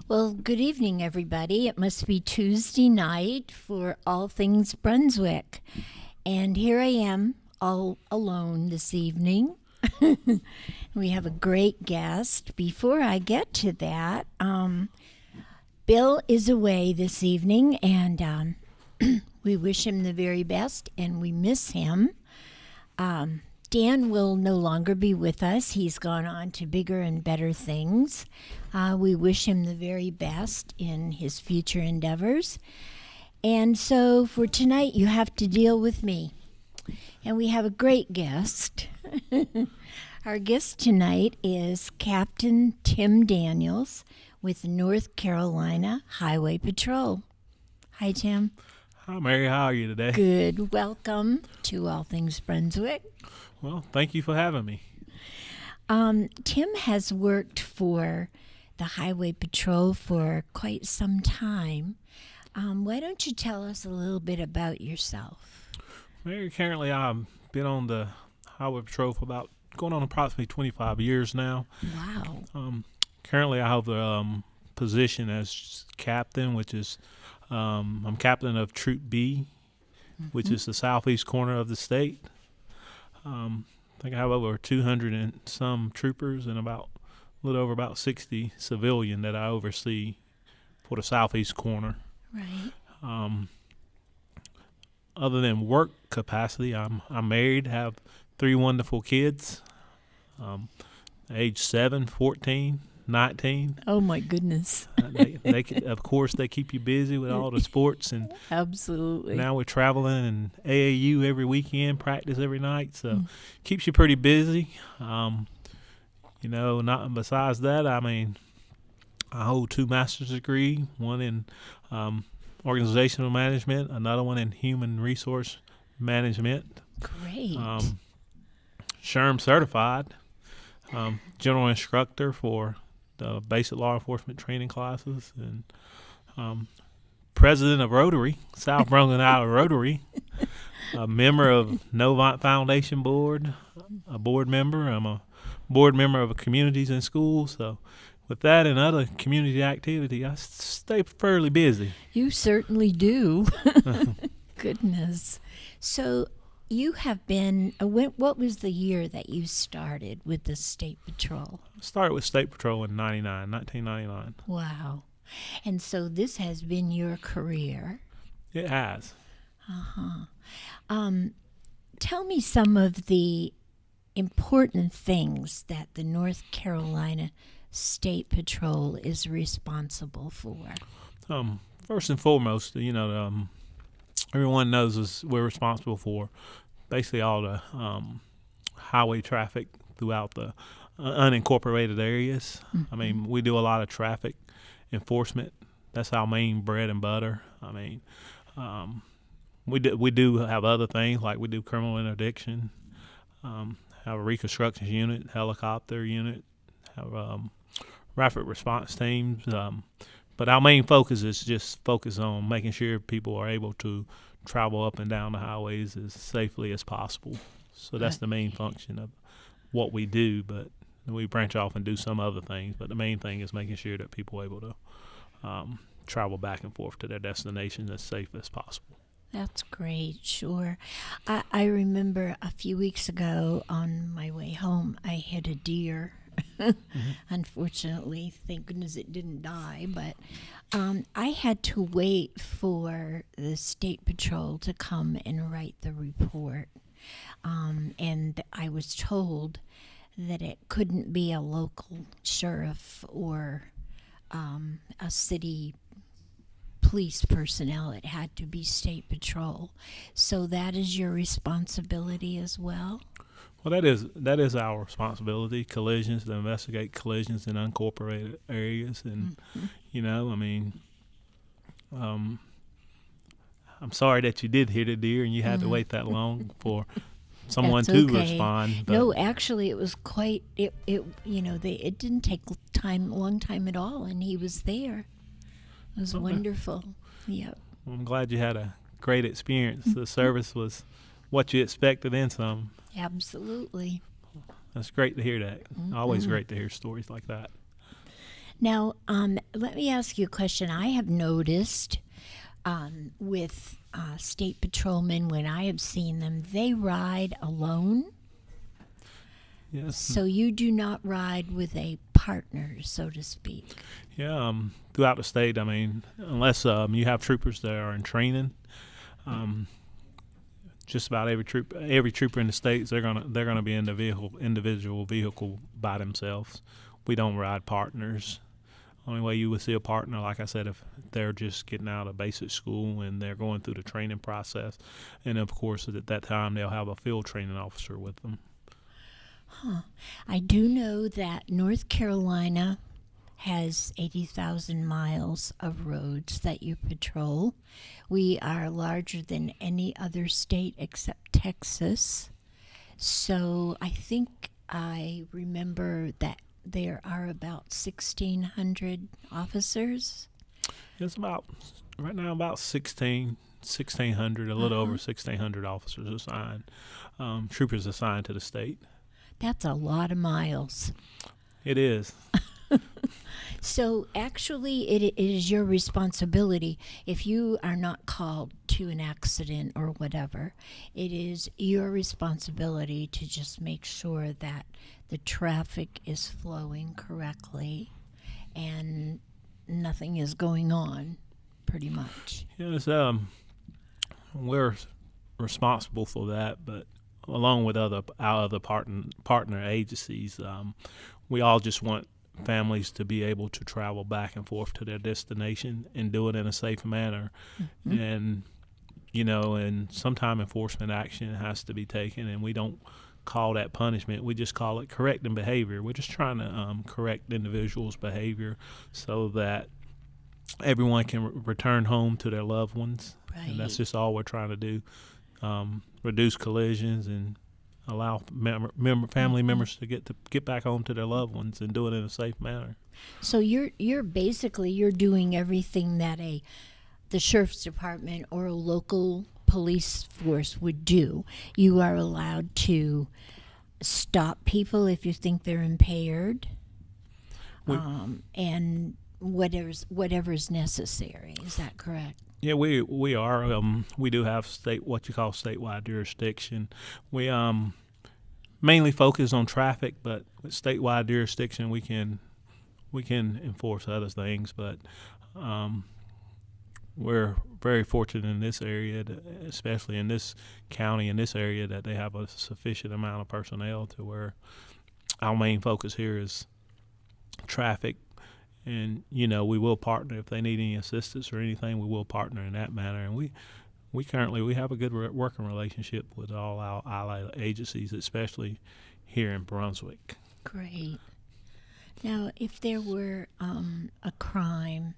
Well, good evening, everybody. It must be Tuesday night for All Things Brunswick. And here I am, all alone this evening. We have a great guest. Before I get to that, Bill is away this evening, and we wish him the very best, and we miss him. Dan will no longer be with us. He's gone on to bigger and better things. We wish him the very best in his future endeavors. And so for tonight, you have to deal with me. And we have a great guest. Our guest tonight is Captain Tim Daniels with North Carolina Highway Patrol. Hi, Tim. Hi, Mary. How are you today? Good. Welcome to All Things Brunswick. Well, thank you for having me. Tim has worked for the Highway Patrol for quite some time. Why don't you tell us a little bit about yourself? Mary, currently I've been on the Highway Patrol for about going on approximately 25 years now. Wow. Currently I have the position as captain, which is I'm captain of Troop B, which is the southeast corner of the state. I think I have over 200 and some troopers and a little over about 60 civilian that I oversee for the southeast corner. Right. Other than work capacity, I'm married, have 3 wonderful kids, age 7, 14, 19. Oh, my goodness. They of course, they keep you busy with all the sports, and Absolutely. now we're traveling and AAU every weekend, practice every night, so keeps you pretty busy. Not besides that, I hold 2 master's degree, one in organizational management, another one in human resource management. Great. SHRM certified, general instructor for the basic law enforcement training classes, and president of Rotary, South Brunswick Island Rotary, a member of Novant Foundation Board, a board member. I'm a board member of communities and schools. So with that and other community activity, I stay fairly busy. You certainly do. Goodness. So you have been, what was the year that you started with the State Patrol? I started with State Patrol in 1999. Wow. And so this has been your career. It has. Uh-huh. Tell me some of the important things that the North Carolina State Patrol is responsible for. First and foremost, everyone knows we're responsible for basically all the highway traffic throughout the unincorporated areas. Mm-hmm. We do a lot of traffic enforcement. That's our main bread and butter. We do have other things, like we do criminal interdiction, have a reconstruction unit, helicopter unit, have rapid response teams. But our main focus is just focus on making sure people are able to travel up and down the highways as safely as possible. So that's the main function of what we do, but we branch off and do some other things. But the main thing is making sure that people are able to travel back and forth to their destination as safe as possible. That's great, sure. I remember a few weeks ago on my way home, I hit a deer. Unfortunately, thank goodness it didn't die, but I had to wait for the State Patrol to come and write the report. And I was told that it couldn't be a local sheriff or a city police personnel. It had to be State Patrol. So that is your responsibility as well? Well, that is our responsibility, collisions, to investigate collisions in unincorporated areas. And, I'm sorry that you did hit a deer and you had to wait that long for someone to respond. But no, actually, it was quite, it didn't take long time at all, and he was there. It was wonderful. Yep. Well, I'm glad you had a great experience. The service was what you expected and some. Absolutely. That's great to hear that. Always great to hear stories like that. Now, let me ask you a question. I have noticed with state patrolmen, when I have seen them, they ride alone. Yes. So you do not ride with a partner, so to speak. Yeah. Throughout the state, I mean, unless you have troopers that are in training, just about every trooper in the states, they're gonna be in the individual vehicle by themselves. We don't ride partners. Only way you would see a partner, like I said, if they're just getting out of basic school and they're going through the training process, and of course at that time they'll have a field training officer with them. I do know that North Carolina has 80,000 miles of roads that you patrol. We are larger than any other state except Texas. So I think I remember that there are about 1,600 officers. It's about right now about 1,600, a little over 1,600 officers assigned, troopers assigned to the state. That's a lot of miles. It is. So actually, it is your responsibility if you are not called to an accident or whatever. It is your responsibility to just make sure that the traffic is flowing correctly and nothing is going on, pretty much. Yes, we're responsible for that, but along with our other partner agencies, we all just want families to be able to travel back and forth to their destination and do it in a safe manner. Mm-hmm. And and sometime enforcement action has to be taken, and we don't call that punishment. We just call it correcting behavior. We're just trying to correct individuals' behavior so that everyone can return home to their loved ones. Right. And that's just all we're trying to do. Reduce collisions and allow family members to get back home to their loved ones and do it in a safe manner. So you're basically doing everything that the sheriff's department or a local police force would do. You are allowed to stop people if you think they're impaired, and whatever's necessary. Is that correct? Yeah, we are. We do have what you call statewide jurisdiction. We mainly focus on traffic, but with statewide jurisdiction, we can enforce other things. But we're very fortunate in this area, especially in this county, in this area, that they have a sufficient amount of personnel to where our main focus here is traffic. And, we will partner if they need any assistance or anything. We will partner in that manner. And we currently have a good working relationship with all our allied agencies, especially here in Brunswick. Great. Now, if there were a crime,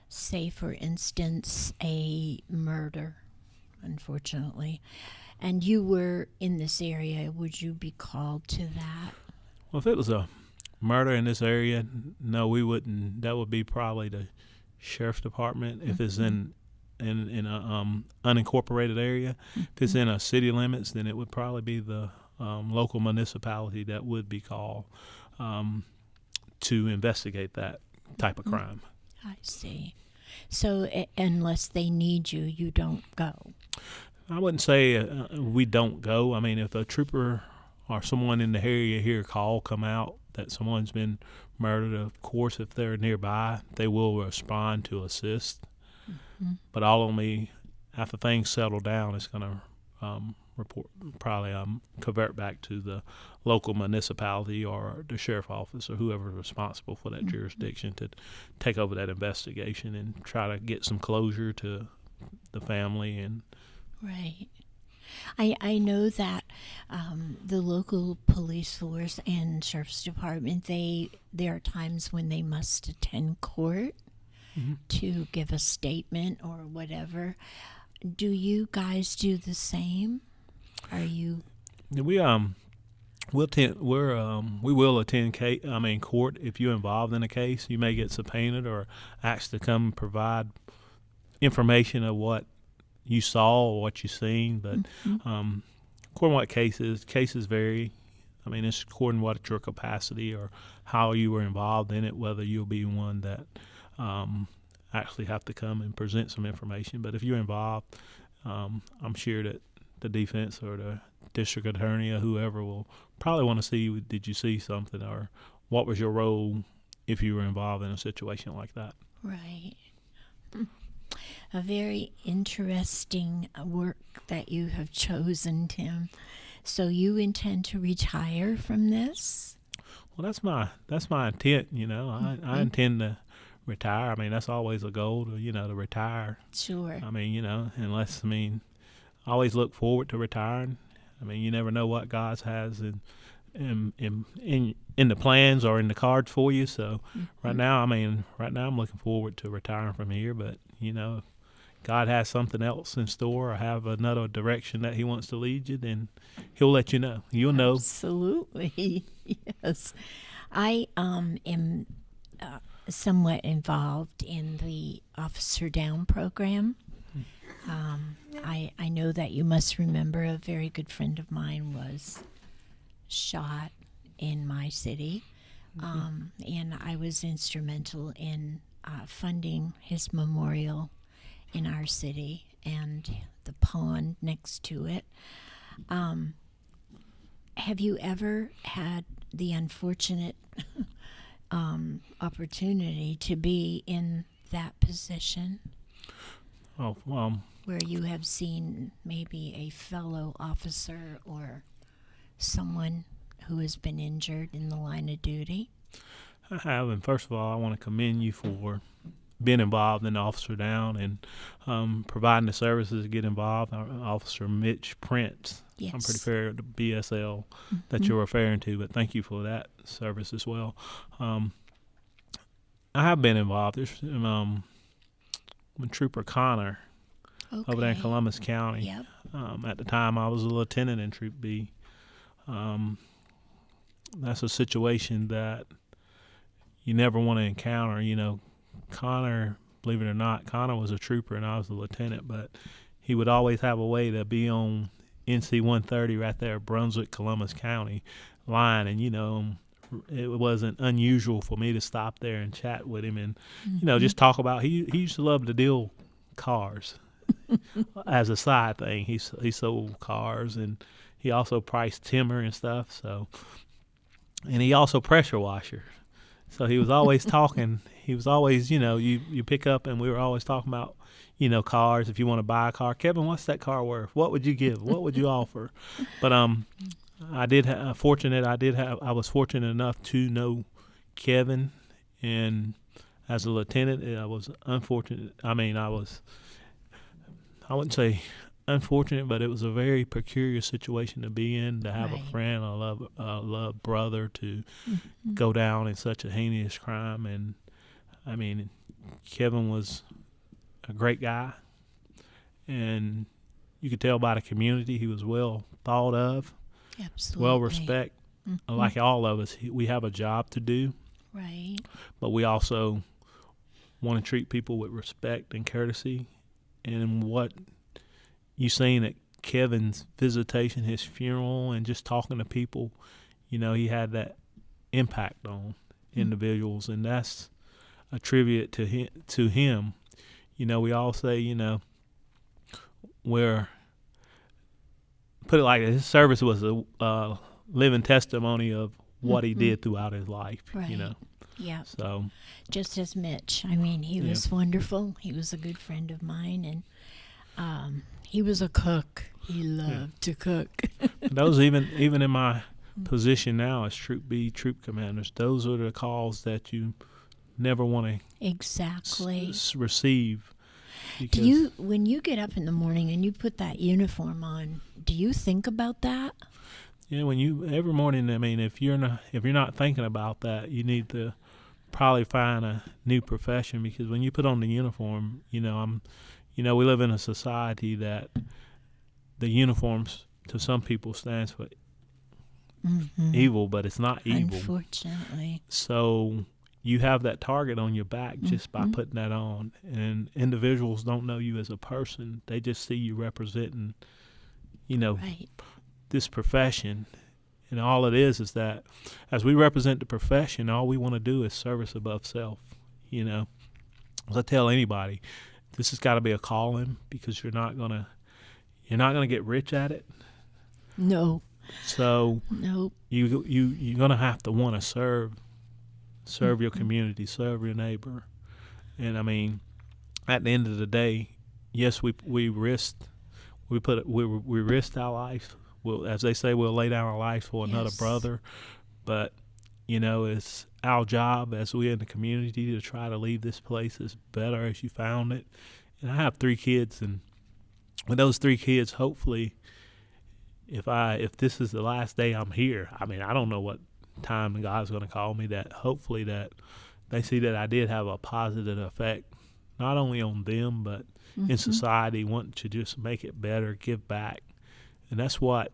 say, for instance, a murder, unfortunately, and you were in this area, would you be called to that? Well, if it was a murder in this area, no, we wouldn't. That would be probably the sheriff's department. If it's in a unincorporated area, if it's in a city limits, then it would probably be the local municipality that would be called to investigate that type of crime. I see. So unless they need you, you don't go. I wouldn't say we don't go. I mean, if a trooper or someone in the area here come out that someone's been murdered, of course, if they're nearby, they will respond to assist. Mm-hmm. But only after things settle down, it's going to convert back to the local municipality or the sheriff office or whoever's responsible for that jurisdiction to take over that investigation and try to get some closure to the family. And right. I know that the local police force and sheriff's department, there are times when they must attend court to give a statement or whatever. Do you guys do the same? Are you? We will attend court if you're involved in a case. You may get subpoenaed or asked to come provide information of what you saw or what you seen, but according to what cases vary. I mean, it's according to what your capacity or how you were involved in it, whether you'll be one that actually have to come and present some information. But if you're involved, I'm sure that the defense or the district attorney or whoever will probably want to see, did you see something, or what was your role if you were involved in a situation like that. Right. A very interesting work that you have chosen, Tim. So you intend to retire from this? Well, that's my intent. I intend to retire. I mean, that's always a goal to retire. Sure. I mean, I always look forward to retiring. I mean, you never know what God has in the plans or in the cards for you. So right now I'm looking forward to retiring from here. But if God has something else in store or have another direction that He wants to lead you, then He'll let you know. You'll know. Absolutely. Yes. I am somewhat involved in the Officer Down program. I know that you must remember a very good friend of mine was shot in my city, and I was instrumental in funding his memorial in our city and the pond next to it. Have you ever had the unfortunate opportunity to be in that position? Oh, where you have seen maybe a fellow officer or someone who has been injured in the line of duty? I have, and first of all, I want to commend you for being involved in Officer Down and providing the services to get involved. Officer Mitch Prince. Yes. I'm pretty fair the BSL that you're referring to, but thank you for that service as well. I have been involved. There's when Trooper Connor over there in Columbus County. Yep. At the time, I was a lieutenant in Troop B. That's a situation that you never want to encounter. Connor, believe it or not, Connor was a trooper and I was a lieutenant, but he would always have a way to be on NC 130 right there, Brunswick, Columbus County line, and it wasn't unusual for me to stop there and chat with him and just talk about. He used to love to deal cars as a side thing. He sold cars and he also priced timber and stuff. So, and he also pressure washer. So he was always talking. He was always, you pick up and we were always talking about, cars. If you want to buy a car, Kevin, what's that car worth? What would you give? What would you offer? But I was fortunate enough to know Kevin, and as a lieutenant, I was unfortunate. I mean, I wouldn't say unfortunate, but it was a very peculiar situation to be in, to have a friend, a love brother, to go down in such a heinous crime. And I mean, Kevin was a great guy, and you could tell by the community he was well thought of. Absolutely. Well respected. Like all of us, we have a job to do. Right. But we also want to treat people with respect and courtesy. And what you seen at Kevin's visitation, his funeral, and just talking to people, he had that impact on individuals, and that's a tribute to him. We all say, we're put it like this, his service was a living testimony of what he did throughout his life. Right. Yeah. So just as Mitch. I mean, he was wonderful. He was a good friend of mine, and he was a cook. He loved to cook. Those even in my position now as Troop B troop commanders, those are the calls that you never want to exactly receive. Do you, when you get up in the morning and you put that uniform on, do you think about that? Yeah, every morning. I mean, if you're not thinking about that, you need to probably find a new profession, because when you put on the uniform, we live in a society that the uniforms to some people stands for evil, but it's not evil. Unfortunately. So you have that target on your back just by putting that on, and individuals don't know you as a person. They just see you representing, this profession. And all it is that as we represent the profession, all we want to do is service above self, as I tell anybody, this has got to be a calling, because you're not gonna get rich at it. No. So No. you're gonna have to want to serve your community, serve your neighbor. And I mean, at the end of the day, yes, we risked our life. Well, as they say, we'll lay down our life for another brother. But it's our job as we in the community to try to leave this place as better as you found it. And I have 3 kids, and with those 3 kids, hopefully, if this is the last day I'm here, I mean, I don't know what time God's going to call me, that hopefully that they see that I did have a positive effect, not only on them, but in society, wanting to just make it better, give back. And that's what,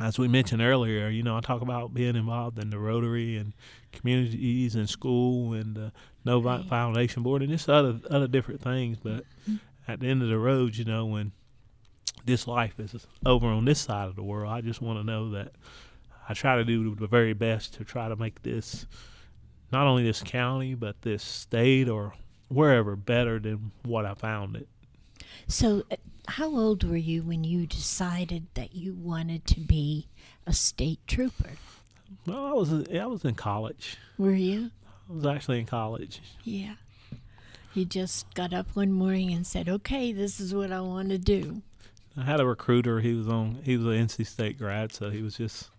as we mentioned earlier, I talk about being involved in the Rotary and communities and school and the No Foundation Board and just other different things. But at the end of the road, when this life is over on this side of the world, I just want to know that I try to do the very best to try to make this, not only this county, but this state or wherever, better than what I found it. So how old were you when you decided that you wanted to be a state trooper? Well, I was in college. Were you? I was actually in college. Yeah. You just got up one morning and said, okay, this is what I want to do. I had a recruiter. He was an NC State grad, so he was just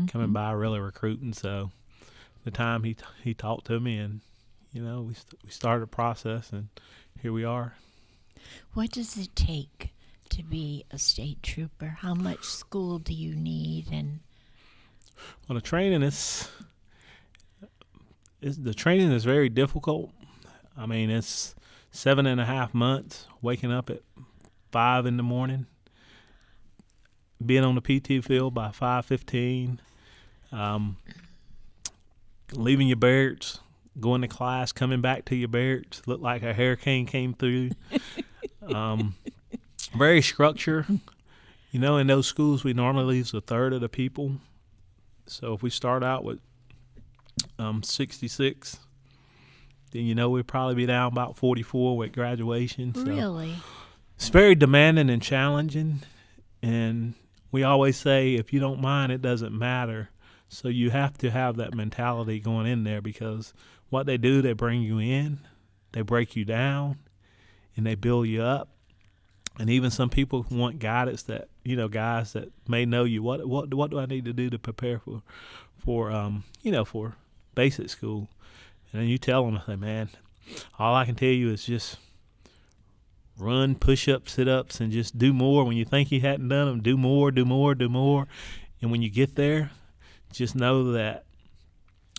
coming by really recruiting. So the time he talked to me, and we started a process, and here we are. What does it take to be a state trooper? How much school do you need? And well, the training is very difficult. I mean, it's 7.5 months, waking up at 5 in the morning, being on the PT field by 5:15, leaving your barracks, going to class, coming back to your barracks, looked like a hurricane came through. Very structured. In those schools, we normally lose a third of the people. So if we start out with 66, then we'd probably be down about 44 with graduation. So really? It's very demanding and challenging. And we always say, if you don't mind, it doesn't matter. So you have to have that mentality going in there, because what they do, they bring you in, they break you down, and they build you up. And even some people want guidance that, guys that may know you. What do I need to do to prepare for basic school? And then you tell them, I say, man, all I can tell you is just run, push-ups, sit-ups, and just do more. When you think you hadn't done them, do more. And when you get there, just know that,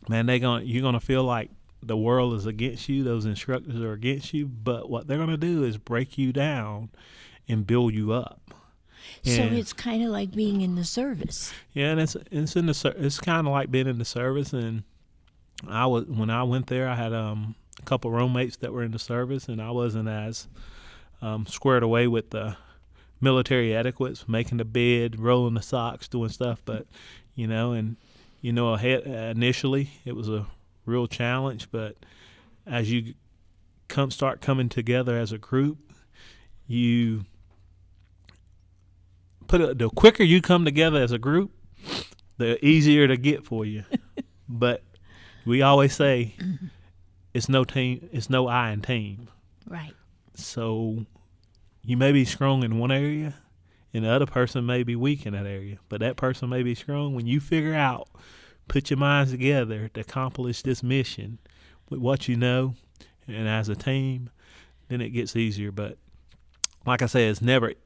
man, you're gonna feel like the world is against you. Those instructors are against you. But what they're gonna do is break you down and build you up. So it's kind of like being in the service. Yeah, and it's kind of like being in the service. And when I went there, I had a couple of roommates that were in the service, and I wasn't as squared away with the military etiquettes, making the bed, rolling the socks, doing stuff. But initially it was a real challenge. But as you start coming together as a group, the quicker you come together as a group, the easier to get for you. But we always say, it's no team, it's no I in team. Right. So you may be strong in one area, and the other person may be weak in that area. But that person may be strong. When you figure out, put your minds together to accomplish this mission with what you know, and as a team, then it gets easier. But like I say,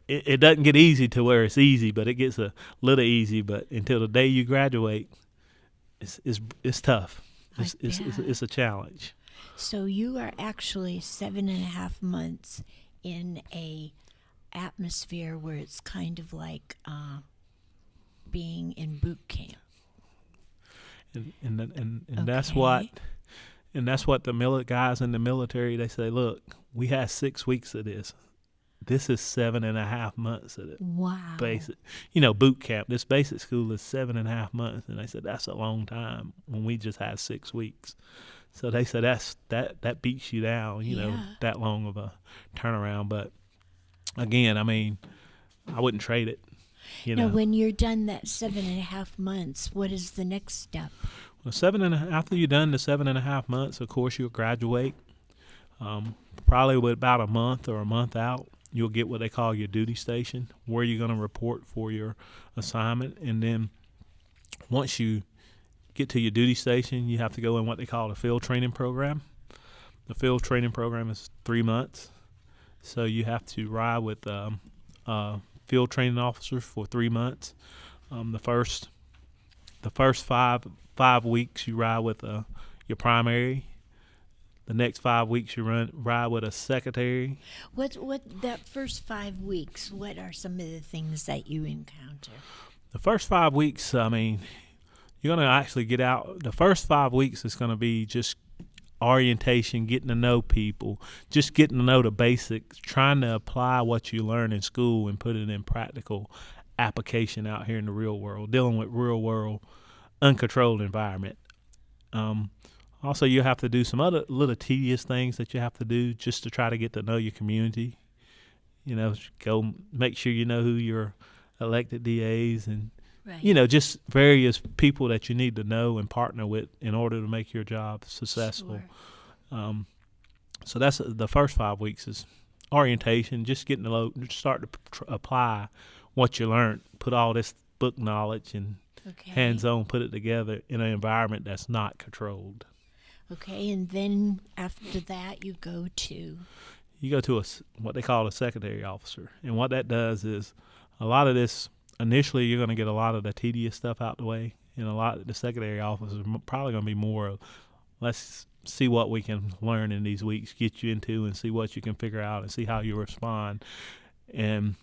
it doesn't get easy to where it's easy, but it gets a little easy. But until the day you graduate, it's tough. It's a challenge. So you are actually 7.5 months in a atmosphere where it's kind of like being in boot camp. And Okay. that's what the guys in the military, they say, look, we had 6 weeks of this. This is 7.5 months of it. Wow. Basic, boot camp. This basic school is 7.5 months, and they said that's a long time when we just had 6 weeks. So they said that beats you down, that long of a turnaround. But again, I mean, I wouldn't trade it. Now, when you're done that 7.5 months, what is the next step? Well, after you're done the 7.5 months, of course, you'll graduate. Probably with about a month or a month out, you'll get what they call your duty station, where you're going to report for your assignment. And then once you get to your duty station, you have to go in what they call the field training program. The field training program is 3 months. So you have to ride with field training officers for 3 months. The first five weeks you ride with your primary. The next 5 weeks you ride with a secretary. What that first 5 weeks? What are some of the things that you encounter? The first 5 weeks, I mean, you're going to actually get out. The first 5 weeks is going to be just orientation, getting to know people, just getting to know the basics, trying to apply what you learn in school and put it in practical application out here in the real world, dealing with real world uncontrolled environment. Also, you have to do some other little tedious things that you have to do just to try to get to know your community. Go make sure you know who your elected DAs and Right. Just various people that you need to know and partner with in order to make your job successful. Sure. So that's the first 5 weeks is orientation, just getting to start to apply what you learned, put all this book knowledge and Okay. hands-on, put it together in an environment that's not controlled. Okay, and then after that, you go to What they call a secretary officer, and what that does is a lot of this. Initially, you're going to get a lot of the tedious stuff out the way, and a lot of the secretary officers are probably going to be more of, let's see what we can learn in these weeks, get you into, and see what you can figure out, and see how you respond. And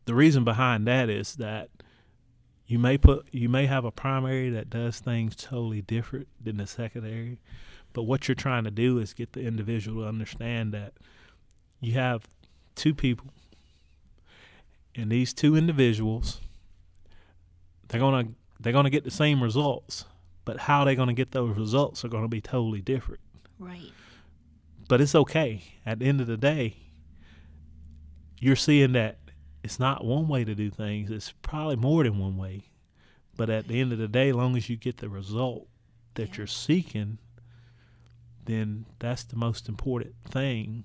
the reason behind that is that you may have a primary that does things totally different than the secretary, but what you're trying to do is get the individual to understand that you have two people. And these two individuals, they're gonna get the same results, but how they're gonna get those results are gonna be totally different. right. But it's okay. At the end of the day, you're seeing that it's not one way to do things. It's probably more than one way. But at the end of the day, as long as you get the result that you're seeking, then that's the most important thing.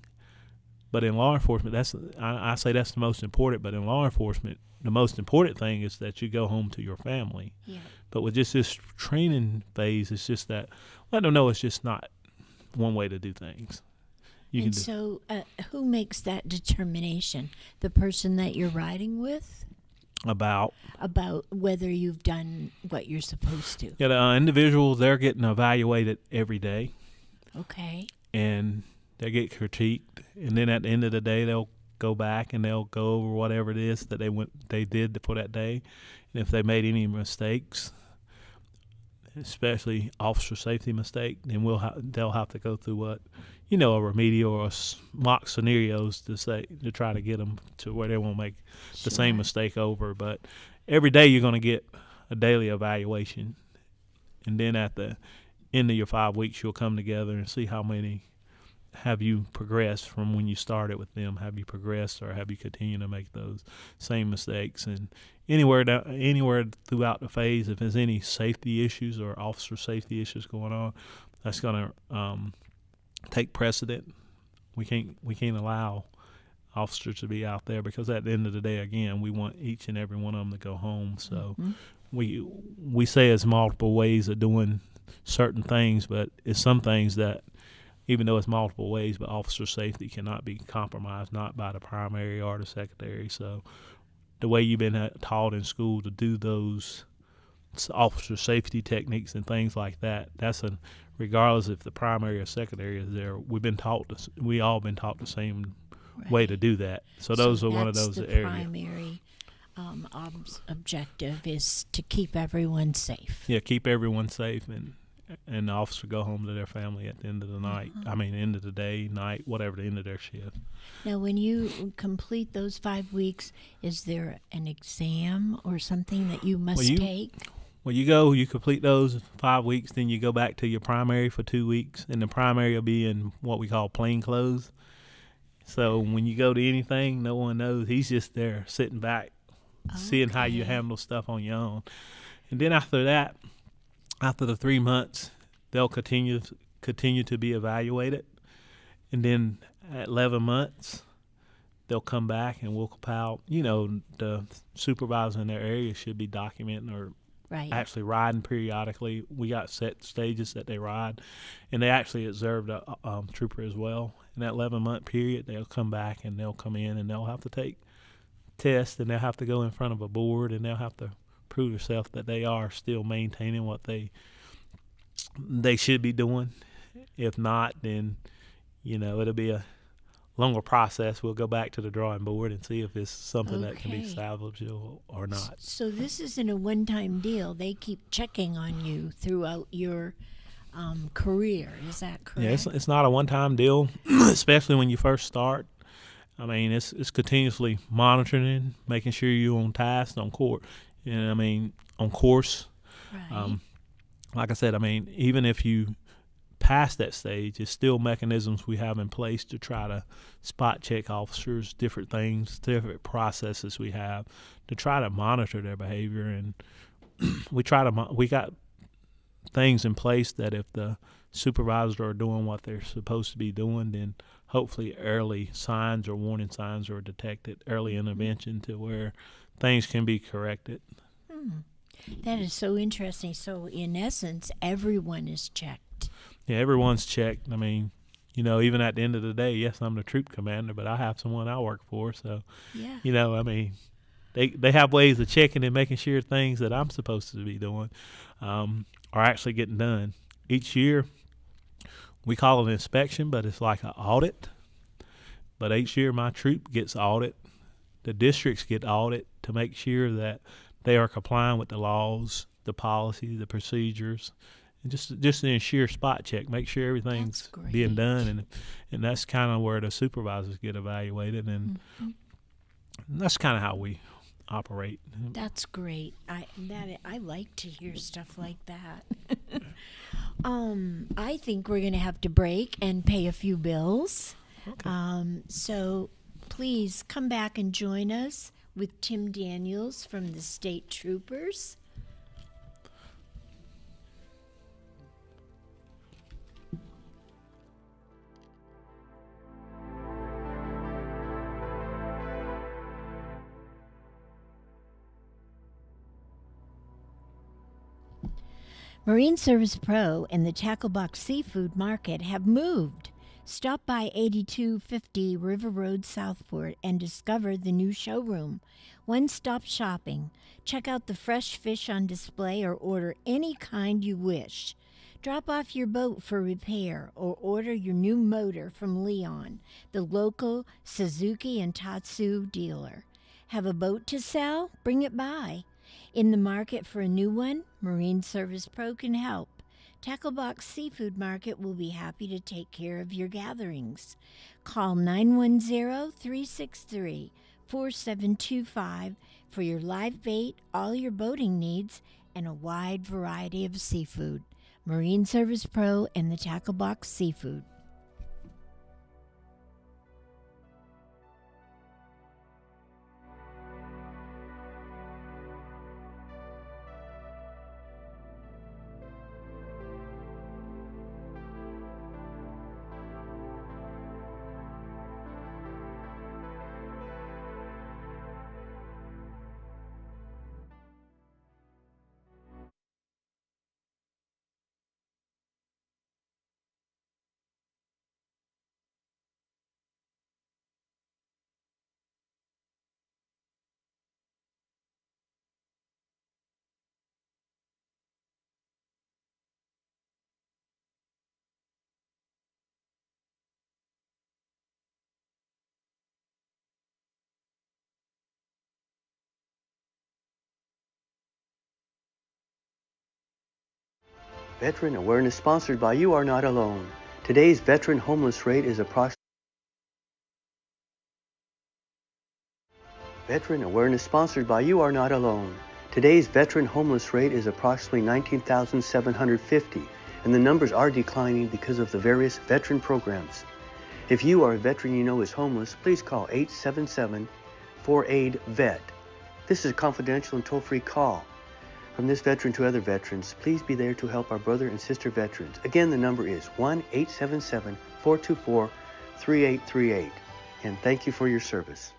But in law enforcement, I say that's the most important. But in law enforcement, the most important thing is that you go home to your family. Yeah. But with just this training phase, it's just that let them know it's just not one way to do things. So who makes that determination? The person that you're riding with? About whether you've done what you're supposed to. Yeah, the individuals, they're getting evaluated every day. Okay. And they get critiqued, and then at the end of the day, they'll go back and they'll go over whatever it is that they did for that day, and if they made any mistakes, especially officer safety mistake, then they'll have to go through a remedial or mock scenarios to try to get them to where they won't make the same mistake over. But every day you're going to get a daily evaluation, and then at the end of your 5 weeks, you'll come together and see how many have you progressed from when you started with them. Have you progressed, or have you continued to make those same mistakes? And anywhere throughout the phase, if there's any safety issues or officer safety issues going on, that's going to take precedent. We can't allow officers to be out there, because at the end of the day, again, we want each and every one of them to go home. So we say it's multiple ways of doing certain things, but it's some things that, even though it's multiple ways, but officer safety cannot be compromised, not by the primary or the secretary. So the way you've been taught in school to do those officer safety techniques and things like that, regardless if the primary or secretary is there, we all been taught the same way to do that. So those are one of those areas. The primary objective is to keep everyone safe. Yeah, keep everyone safe, and the officer go home to their family at the end of the night. I mean, end of the day, night, whatever, the end of their shift. Now, when you complete those 5 weeks, is there an exam or something that you must take? Well, you complete those 5 weeks, then you go back to your primary for 2 weeks, and the primary will be in what we call plain clothes. So when you go to anything, no one knows. He's just there sitting back, seeing how you Okay. handle stuff on your own. And then after that, after the 3 months, they'll continue to be evaluated. And then at 11 months, they'll come back and we'll compile. The supervisor in their area should be documenting or Right. actually riding periodically. We got set stages that they ride, and they actually observed a trooper as well. In that 11-month period, they'll come back and they'll come in and they'll have to take tests, and they'll have to go in front of a board, and they'll have to prove themselves that they are still maintaining what they should be doing. If not, then it'll be a longer process. We'll go back to the drawing board and see if it's something that can be Okay. salvageable or not. So this isn't a one-time deal. They keep checking on you throughout your career. Is that correct? Yeah, it's not a one-time deal, especially when you first start. I mean, it's continuously monitoring, making sure you're on task, on court, and on course. Right. Like I said, even if you pass that stage, it's still mechanisms we have in place to try to spot check officers, different things, different processes we have to try to monitor their behavior. And we got things in place that if the supervisors are doing what they're supposed to be doing, then hopefully early signs or warning signs are detected, early intervention to where things can be corrected. That is so interesting. So in essence, everyone is checked. Yeah, everyone's checked. Even at the end of the day, yes, I'm the troop commander, but I have someone I work for. So, Yeah. they have ways of checking and making sure things that I'm supposed to be doing are actually getting done. Each year, we call it an inspection, but it's like an audit. But each year, my troop gets audit. The districts get audit to make sure that they are complying with the laws, the policies, the procedures, and just to ensure spot check, make sure everything's That's being great. done, and that's kind of where the supervisors get evaluated, and that's kind of how we operate. That's great. I like to hear stuff like that. I think we're going to have to break and pay a few bills. Okay. So please come back and join us with Tim Daniels from the State Troopers. Marine Service Pro and the Tackle Box Seafood Market have moved. Stop by 8250 River Road, Southport, and discover the new showroom. One-stop shopping. Check out the fresh fish on display or order any kind you wish. Drop off your boat for repair or order your new motor from Leon, the local Suzuki and Tatsu dealer. Have a boat to sell? Bring it by. In the market for a new one? Marine Service Pro can help. Tacklebox Seafood Market will be happy to take care of your gatherings. Call 910-363-4725 for your live bait, all your boating needs, and a wide variety of seafood. Marine Service Pro and the Tacklebox Seafood. Veteran Awareness sponsored by You Are Not Alone. Today's veteran homeless rate is approximately Veteran Awareness sponsored by You Are Not Alone. Today's veteran homeless rate is approximately 19,750, and the numbers are declining because of the various veteran programs. If you or a veteran you know is homeless, please call 877-4AID-VET. This is a confidential and toll-free call. From this veteran to other veterans, please be there to help our brother and sister veterans. Again, the number is 1-877-424-3838. And thank you for your service.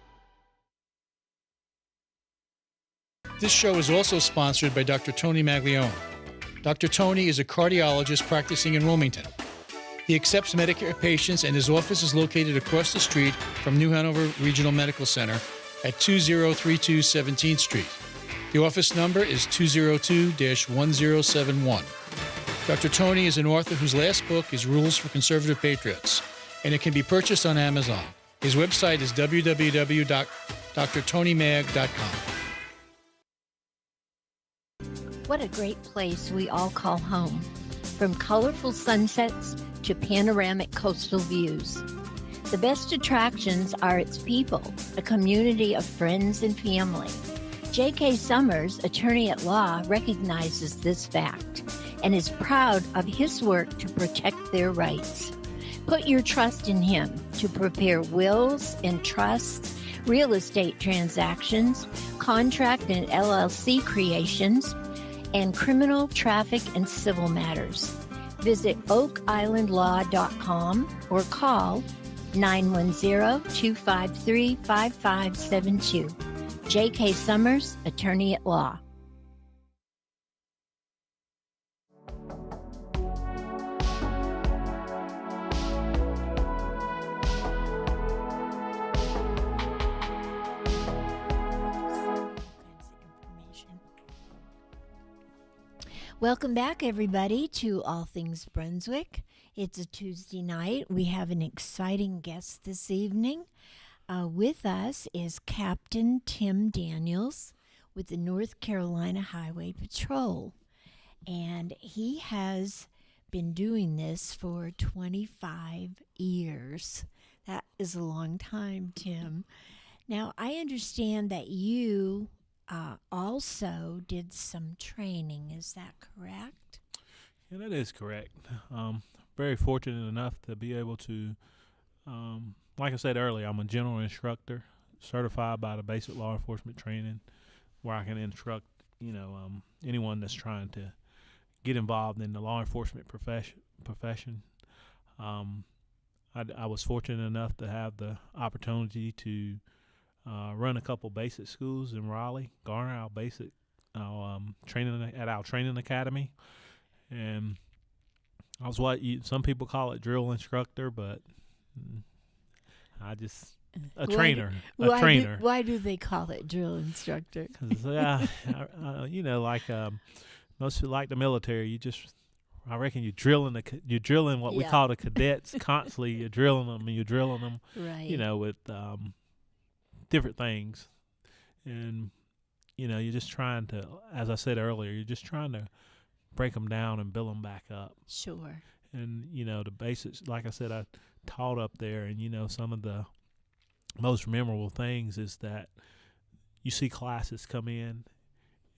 This show is also sponsored by Dr. Tony Maglione. Dr. Tony is a cardiologist practicing in Wilmington. He accepts Medicare patients, and his office is located across the street from New Hanover Regional Medical Center at 2032 17th Street. The office number is 202-1071. Dr. Tony is an author whose last book is Rules for Conservative Patriots, and it can be purchased on Amazon. His website is www.drtonymag.com. What a great place we all call home. From colorful sunsets to panoramic coastal views. The best attractions are its people, a community of friends and family. J.K. Summers, attorney at law, recognizes this fact and is proud of his work to protect their rights. Put your trust in him to prepare wills and trusts, real estate transactions, contract and LLC creations, and criminal, traffic, and civil matters. Visit oakislandlaw.com or call 910-253-5572. J.K. Summers, attorney at law. Welcome back, everybody, to All Things Brunswick. It's a Tuesday night. We have an exciting guest this evening. With us is Captain Tim Daniels with the North Carolina Highway Patrol. And he has been doing this for 25 years. That is a long time, Tim. Now, I understand that you also did some training. Is that correct? Yeah, that is correct. Very fortunate enough to be able to, like I said earlier, I'm a general instructor, certified by the Basic Law Enforcement Training, where I can instruct, anyone that's trying to get involved in the law enforcement profession. I was fortunate enough to have the opportunity to run a couple basic schools in Raleigh, Garner, our basic training at our training academy, and I was some people call it drill instructor, but I just trainer. Why do they call it drill instructor? Because most people like the military, I reckon you're drilling what we call the cadets constantly. You're drilling them, right? With different things, and you're just trying to, as I said earlier, you're just trying to break them down and build them back up. Sure. And the basics, like I said, I taught up there, and some of the most memorable things is that you see classes come in,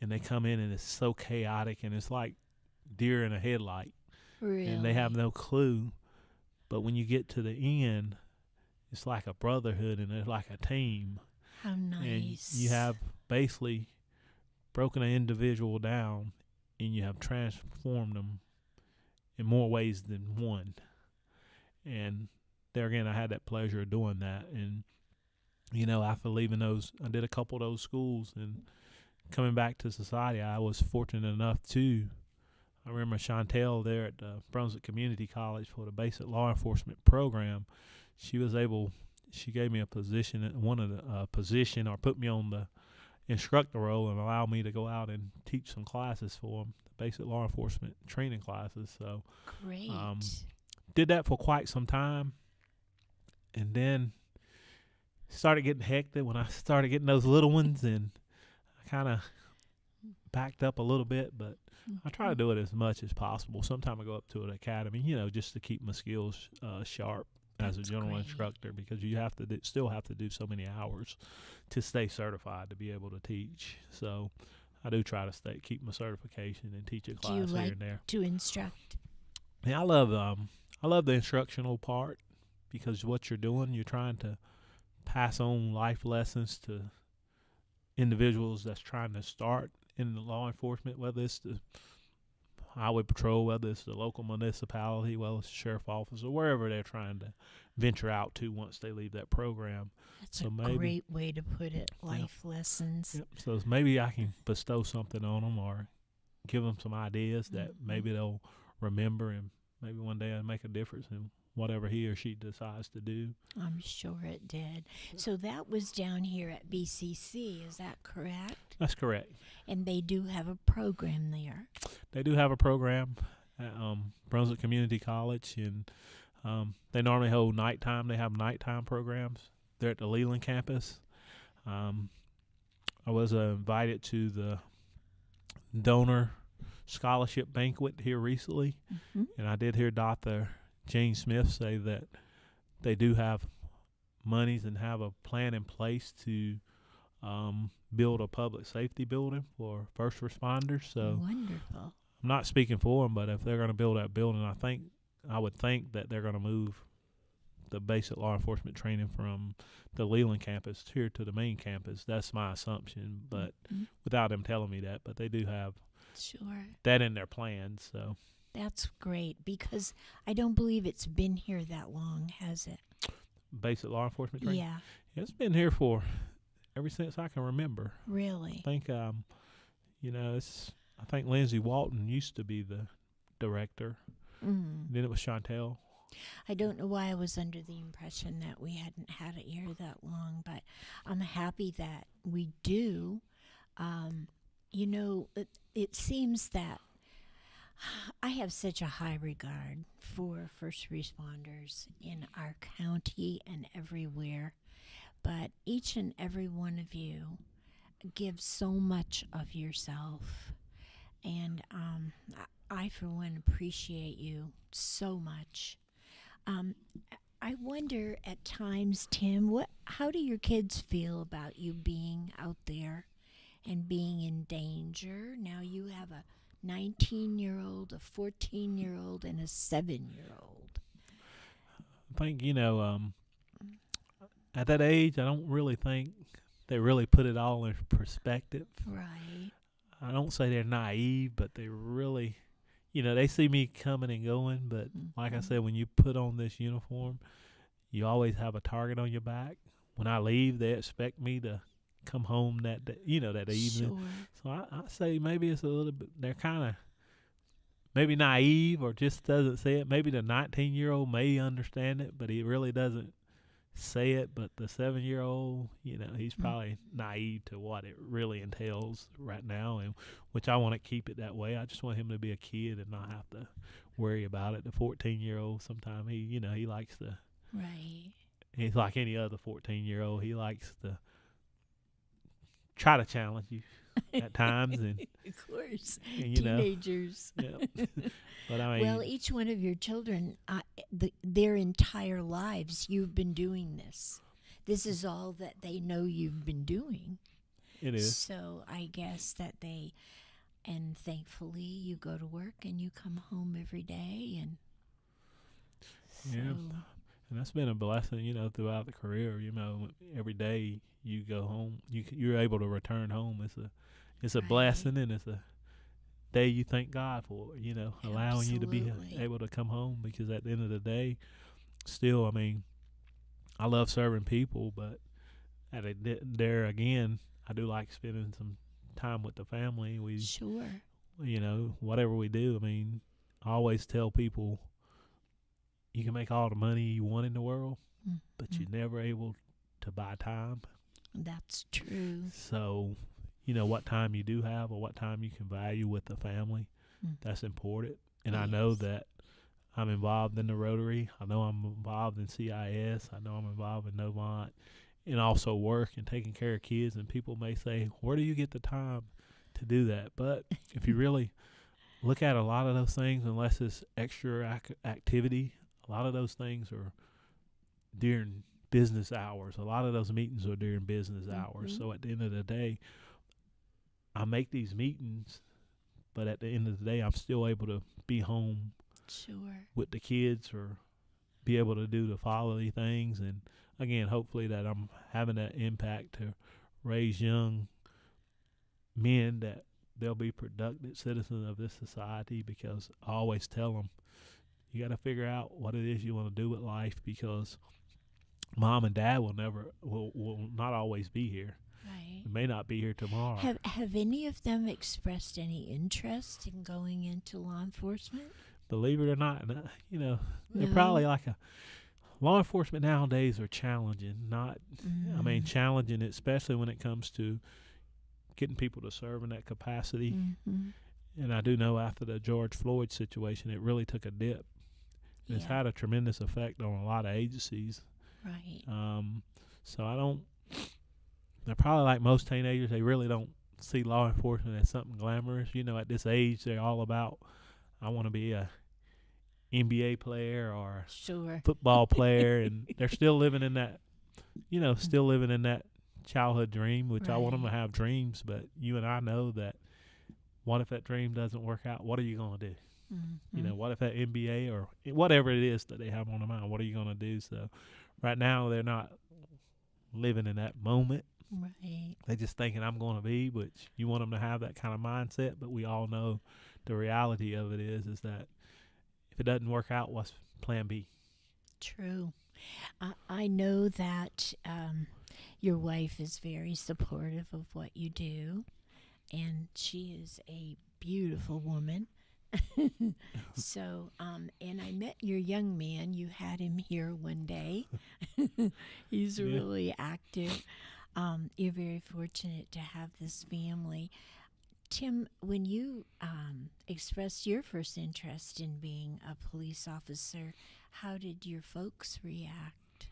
and they come in and it's so chaotic, and it's like deer in a headlight. Really? And they have no clue. But when you get to the end, it's like a brotherhood, and it's like a team. How nice. And you have basically broken an individual down, and you have transformed them in more ways than one. And there again, I had that pleasure of doing that. And, after leaving I did a couple of those schools, and coming back to society, I was fortunate enough to, I remember Chantel there at the Brunswick Community College for the Basic Law Enforcement Program. She gave me a position, or put me on the instructor role and allowed me to go out and teach some classes for them, the Basic Law Enforcement training classes. So great. Did that for quite some time, and then started getting hectic when I started getting those little ones, and I kind of backed up a little bit, but I try to do it as much as possible. Sometimes I go up to an academy, just to keep my skills sharp as a general instructor, because you still have to do so many hours to stay certified to be able to teach. So I do try to keep my certification and teach a Do you class like here and there. to instruct? Yeah, I love the instructional part, because what you're doing, you're trying to pass on life lessons to individuals that's trying to start in the law enforcement, whether it's the highway patrol, whether it's the local municipality, whether it's the sheriff office, or wherever they're trying to venture out to once they leave that program. That's So a maybe- great way to put it. Life lessons. Yep. So maybe I can bestow something on them or give them some ideas that Mhm. maybe they'll remember, and maybe one day it'll make a difference in whatever he or she decides to do. I'm sure it did. So that was down here at BCC, is that correct? That's correct. And they do have a program there. They do have a program at Brunswick Community College, and they normally hold nighttime. They have nighttime programs. They're at the Leland campus. I was invited to the donor scholarship banquet here recently, and I did hear Dr. Jane Smith say that they do have monies and have a plan in place to build a public safety building for first responders. So Wonderful. I'm not speaking for them, but if they're going to build that building, I would think that they're going to move the basic law enforcement training from the Leland campus here to the main campus. That's my assumption, but without them telling me that. But they do have Sure. that in their plans. So That's great, because I don't believe it's been here that long, has it? basic law enforcement training. Yeah, It's been here for ever since I can remember. really. I think I think Lindsay Walton used to be the director. Mm. Then it was Chantel. I don't know why I was under the impression that we hadn't had it here that long, but I'm happy that we do. It seems that I have such a high regard for first responders in our county and everywhere, but each and every one of you give so much of yourself, and I for one appreciate you so much. I wonder at times, Tim, how do your kids feel about you being out there and being in danger? Now you have a 19-year-old, a 14-year-old, and a 7-year-old. I think, at that age, I don't really think they really put it all in perspective. Right. I don't say they're naive, but they really, they see me coming and going. But like I said, when you put on this uniform, you always have a target on your back. When I leave, they expect me to come home that day, that evening. Sure. So I say maybe it's a little bit, they're kind of maybe naive or just doesn't say it. Maybe the 19-year-old may understand it, but he really doesn't say it. But the 7-year-old, he's probably naive to what it really entails right now, and which I want to keep it that way. I just want him to be a kid and not have to worry about it. The 14-year-old, sometimes he likes to, Right. he's like any other 14-year-old. He likes to try to challenge you at times, and Of course. and, Teenagers. yeah. But I mean, Well, each one of your children, their entire lives, you've been doing this. This is all that they know you've been doing. it is. So I guess that and thankfully you go to work and you come home every day, and Yeah. And that's been a blessing, throughout the career. Every day you go home, you're able to return home. It's a Right. blessing, and it's a day you thank God for. Allowing you to be Absolutely. able to come home, because at the end of the day, still, I love serving people, but there again, I do like spending some time with the family. We, Sure. whatever we do. I always tell people, you can make all the money you want in the world, but you're never able to buy time. That's true. So, what time you do have or what time you can value with the family, that's important. And I know Yes. that I'm involved in the Rotary. I know I'm involved in CIS. I know I'm involved in Novant, and also work and taking care of kids. And people may say, where do you get the time to do that? But if you really look at a lot of those things, unless it's extra activity, a lot of those things are during business hours. A lot of those meetings are during business hours. So at the end of the day, I make these meetings, but at the end of the day, I'm still able to be home Sure. with the kids or be able to do the fatherly things. And again, hopefully that I'm having that impact to raise young men that they'll be productive citizens of this society, because I always tell them, you got to figure out what it is you want to do with life, because mom and dad will not always be here. Right. They may not be here tomorrow. Have any of them expressed any interest in going into law enforcement? Believe it or not, they're No. probably like law enforcement nowadays are challenging. Challenging, especially when it comes to getting people to serve in that capacity. Mm-hmm. And I do know after the George Floyd situation, it really took a dip. And it's had a tremendous effect on a lot of agencies. Right. They're probably like most teenagers. They really don't see law enforcement as something glamorous. At this age, they're all about, I want to be a NBA player or Sure. football player, and they're still living in that, childhood dream, which I want them to Right. have dreams. But you and I know that, what if that dream doesn't work out? What are you going to do? Mm-hmm. What if that NBA or whatever it is that they have on their mind, what are you going to do? So right now they're not living in that moment. Right. They're just thinking I'm going to be, which you want them to have that kind of mindset. But we all know the reality of it is that if it doesn't work out, what's plan B? True. I know that your wife is very supportive of what you do, and she is a beautiful woman. So, and I met your young man. You had him here one day. He's really active. You're very fortunate to have this family. Tim, when you expressed your first interest in being a police officer, how did your folks react?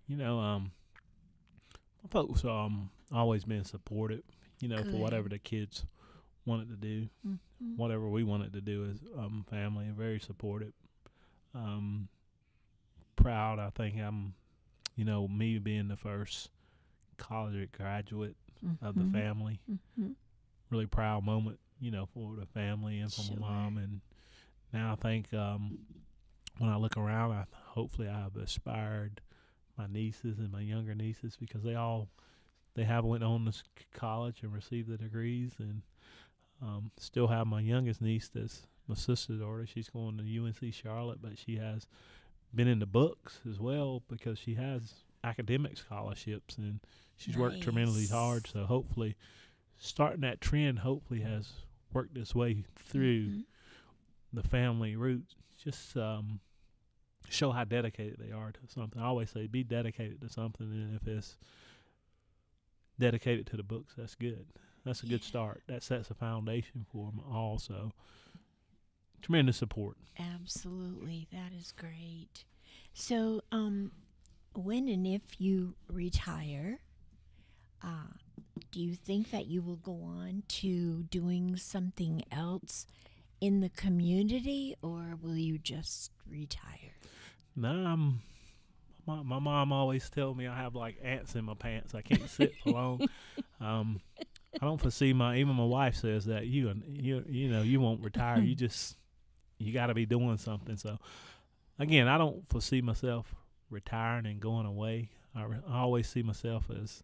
My folks always been supportive, for Good. whatever the kids wanted to do, Mm-hmm. whatever we wanted to do as family, and very supportive. Proud, I think I'm, me being the first college graduate of the family. Mm-hmm. Really proud moment, for the family and for Sure. my mom. And now I think when I look around, hopefully I have inspired my nieces and my younger nieces, because they have went on to college and received the degrees, and still have my youngest niece, that's my sister's daughter. She's going to UNC Charlotte, but she has been in the books as well, because she has academic scholarships, and she's worked tremendously hard. So hopefully starting that trend has worked its way through the family roots. Just show how dedicated they are to something. I always say, be dedicated to something, and if it's dedicated to the books, that's good. That's a good start. That sets a foundation for them all. So tremendous support. Absolutely. That is great. So, when and if you retire, do you think that you will go on to doing something else in the community, or will you just retire? No, my mom always tells me I have like ants in my pants. I can't sit for long. I don't foresee even my wife says that you won't retire. You got to be doing something. So again, I don't foresee myself retiring and going away. I always see myself as,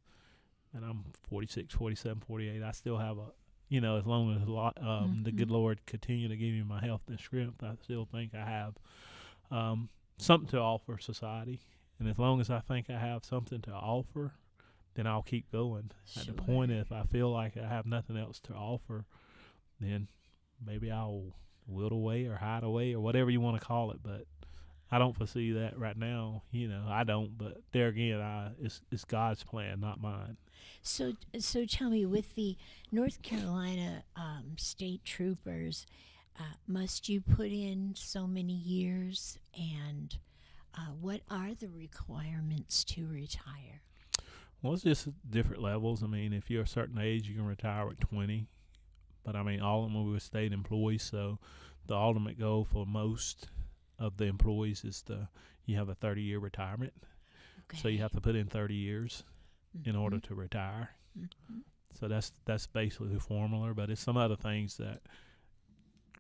and I'm 46, 47, 48. I still have as long as the good Lord continue to give me my health and strength, I still think I have something to offer society. And as long as I think I have something to offer, then I'll keep going. Sure. At the point, if I feel like I have nothing else to offer, then maybe I'll wilt away or hide away or whatever you want to call it. But I don't foresee that right now. I don't. But there again, it's God's plan, not mine. So tell me, with the North Carolina state troopers, must you put in so many years, and what are the requirements to retire? Well, it's just different levels. I mean, if you're a certain age, you can retire at 20. But, I mean, all of them were state employees, so the ultimate goal for most of the employees is you have a 30-year retirement. Okay. So you have to put in 30 years in order to retire. Mm-hmm. So that's basically the formula, but it's some other things that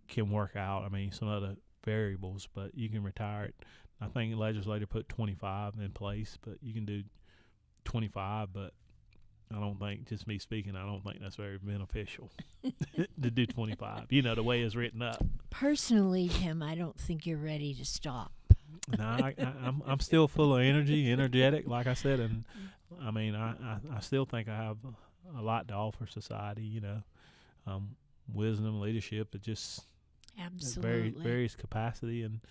can work out. I mean, some other variables, but you can retire it. I think the legislature put 25 in place, but you can do 25, but I don't think, just me speaking, I don't think that's very beneficial to do 25, the way it's written up. Personally, Tim, I don't think you're ready to stop. No, I'm still full of energy, energetic, like I said, and I mean, I still think I have a lot to offer society, wisdom, leadership, but just Absolutely. various capacity. And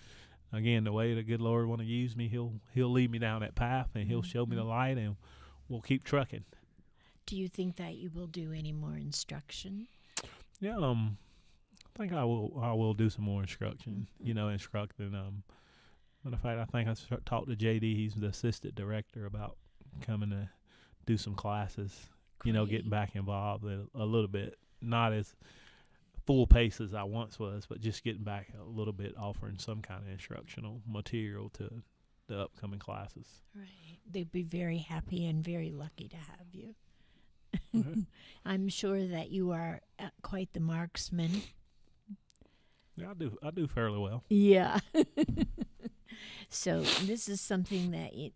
again, the way the good Lord want to use me, he'll lead me down that path, and he'll show me the light, and we'll keep trucking. Do you think that you will do any more instruction? Yeah, I think I will do some more instruction, instructing. Matter of fact, I think I talked to JD, he's the assistant director, about coming to do some classes, Great. Getting back involved a little bit, not as full pace as I once was, but just getting back a little bit, offering some kind of instructional material to the upcoming classes. Right. They'd be very happy and very lucky to have you. Okay. I'm sure that you are quite the marksman. Yeah, I do fairly well. Yeah. So this is something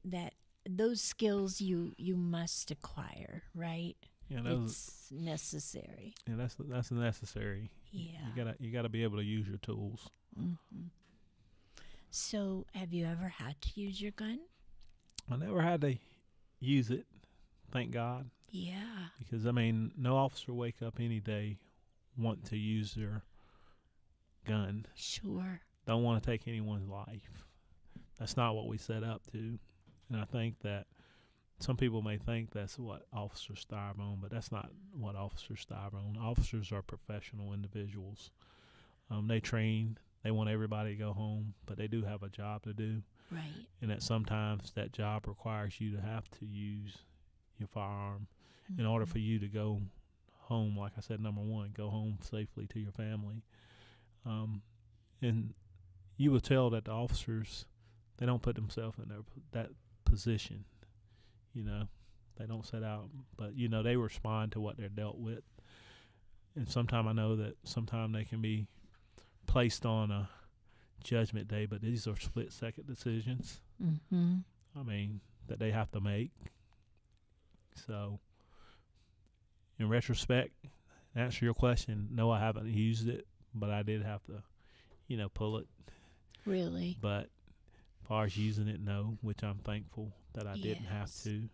that those skills you must acquire, right? Yeah, It's necessary. Yeah, that's necessary. Yeah. You gotta be able to use your tools. Mm-hmm. So, have you ever had to use your gun? I never had to use it, thank God, Yeah. because I mean, no officer wake up any day want to use their gun. Sure. Don't want to take anyone's life. That's not what we set up to, and I think that some people may think that's what officers strive on, but that's not what officers strive on. Officers are professional individuals. They train. They want everybody to go home, but they do have a job to do. Right. And that sometimes that job requires you to have to use your firearm in order for you to go home. Like I said, number one, go home safely to your family. And you will tell that the officers, they don't put themselves in that position. They don't set out, but they respond to what they're dealt with. And sometimes I know that sometimes they can be placed on a judgment day, but these are split-second decisions. Mm-hmm. I mean, that they have to make. So, in retrospect, to answer your question, no, I haven't used it, but I did have to, pull it. Really? But as far as using it, no, which I'm thankful that I didn't have Yes. to.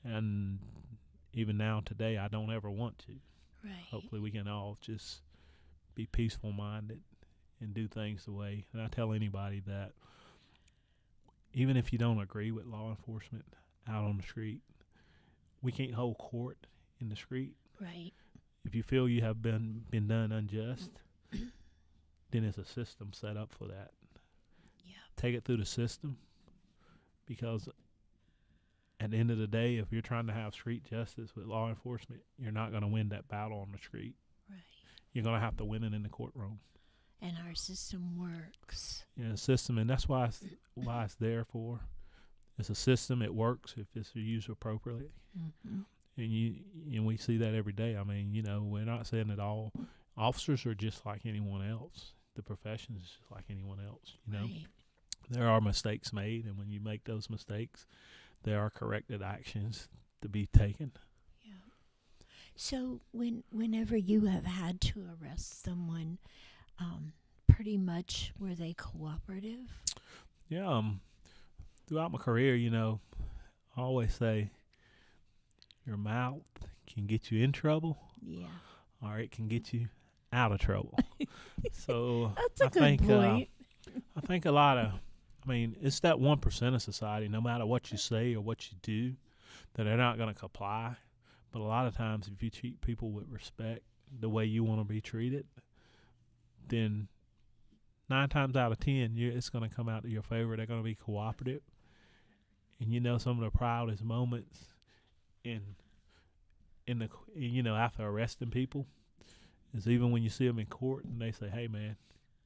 And even now, today, I don't ever want to. Right. Hopefully we can all just be peaceful minded and do things the way. And I tell anybody that even if you don't agree with law enforcement out on the street, we can't hold court in the street. Right. If you feel you have been done unjust, then it's a system set up for that. Yeah. Take it through the system, because at the end of the day, if you're trying to have street justice with law enforcement, you're not going to win that battle on the street. Right. You're going to have to win it in the courtroom. And our system works. Yeah, the system, and that's why it's there for. It's a system. It works if it's used appropriately. Mm-hmm. And we see that every day. I mean, we're not saying that all officers are just like anyone else. The profession is just like anyone else. Right. There are mistakes made, and when you make those mistakes, there are corrected actions to be taken. Yeah. So whenever you have had to arrest someone, pretty much were they cooperative? Yeah. Throughout my career, I always say your mouth can get you in trouble, Yeah. or it can get you out of trouble. So That's a I good think point. I think a lot of, it's that 1% of society, no matter what you say or what you do, that they're not going to comply. But a lot of times, if you treat people with respect the way you want to be treated, then 9 times out of 10, it's going to come out to your favor. They're going to be cooperative. And some of the proudest moments in the after arresting people is even when you see them in court and they say, "Hey, man,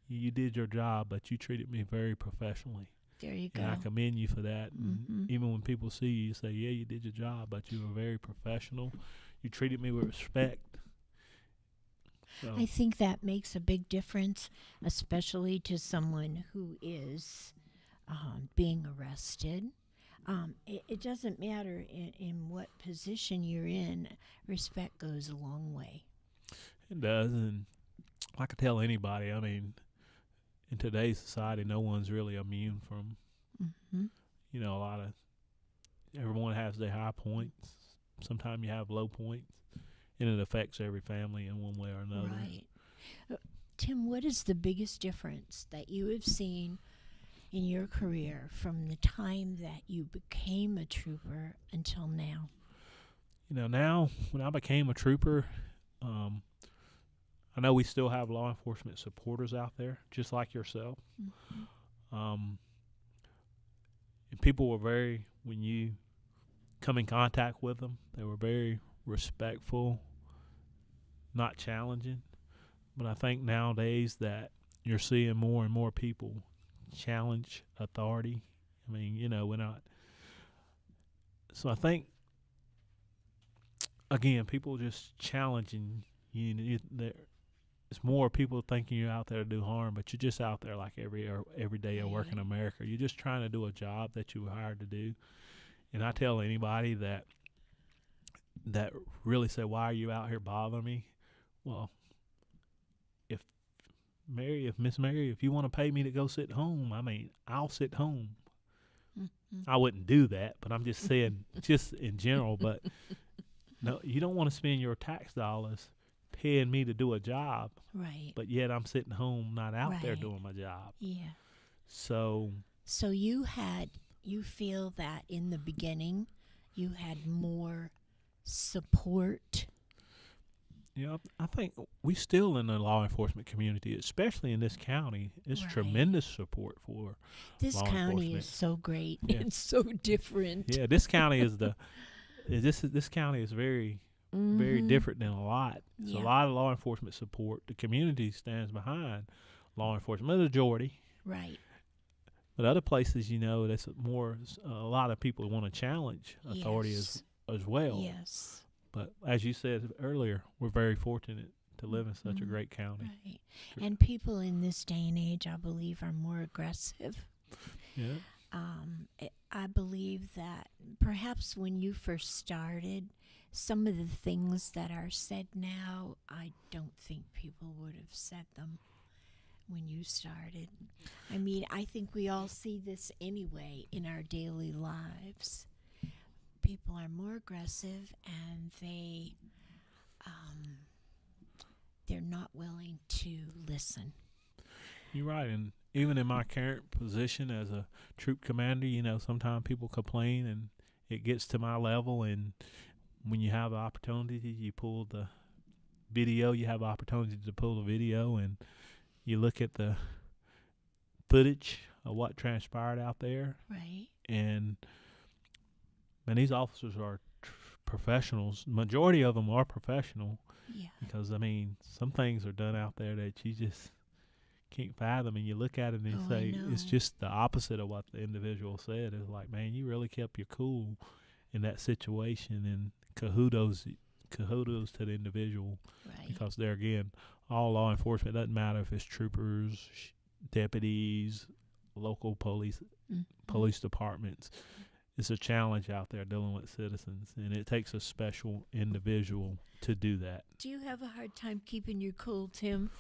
you did your job, but you treated me very professionally." There you go. And I commend you for that. Mm-hmm. And even when people see you, you say, "Yeah, you did your job, but you were very professional. you treated me with respect. So, I think that makes a big difference, especially to someone who is being arrested. It doesn't matter in what position you're in, respect goes a long way. it does, and I could tell anybody. I mean, in today's society, no one's really immune from, Mm-hmm. a lot of. Everyone has their high points. Sometimes you have low points, and it affects every family in one way or another. Right. Tim, what is the biggest difference that you have seen in your career from the time that you became a trooper until now? Now when I became a trooper, I know we still have law enforcement supporters out there, just like yourself. Mm-hmm. And people were when you come in contact with them, they were very respectful, not challenging. But I think nowadays that you're seeing more and more people challenge authority. I mean, we're not. So I think, again, people just challenging you. It's more people thinking you're out there to do harm, but you're just out there like every day at work in America. You're just trying to do a job that you were hired to do. And I tell anybody that really say, "Why are you out here bothering me?" Well, if Miss Mary, if you want to pay me to go sit home, I mean, I'll sit home. Mm-hmm. I wouldn't do that, but I'm just saying, just in general. But no, you don't want to spend your tax dollars paying me to do a job, Right. but yet I'm sitting home not out there Right. doing my job. Yeah. So you feel that in the beginning you had more support? I think we still in the law enforcement community, especially in this county, it's Right. tremendous support for This law county enforcement. is so great. Yeah. It's so different. Yeah, this county is this county is very Mm-hmm. different than a lot. It's Yeah. a lot of law enforcement support. The community stands behind law enforcement, the majority. Right. But other places, that's more. A lot of people want to challenge authority Yes. as well. Yes. But as you said earlier, we're very fortunate to live in such a great county. Right. And people in this day and age, I believe, are more aggressive. Yeah. I believe that perhaps when you first started, some of the things that are said now, I don't think people would have said them when you started. I mean, I think we all see this anyway in our daily lives. People are more aggressive, and they're not willing to listen. You're right, and even in my current position as a troop commander, sometimes people complain, and it gets to my level, and when you have the opportunity, you pull the video, you have the opportunity to pull the video, and you look at the footage of what transpired out there, Right. and these officers are professionals. Majority of them are professional, Yeah. because, I mean, some things are done out there that you just can't fathom, and you look at it and you Oh, I say know. it's just the opposite of what the individual said. It's like, man, you really kept your cool in that situation, and kudos to the individual, Right. because there again, all law enforcement, doesn't matter if it's troopers, deputies, local police departments. It's a challenge out there dealing with citizens, and it takes a special individual to do that. Do you have a hard time keeping your cool, Tim?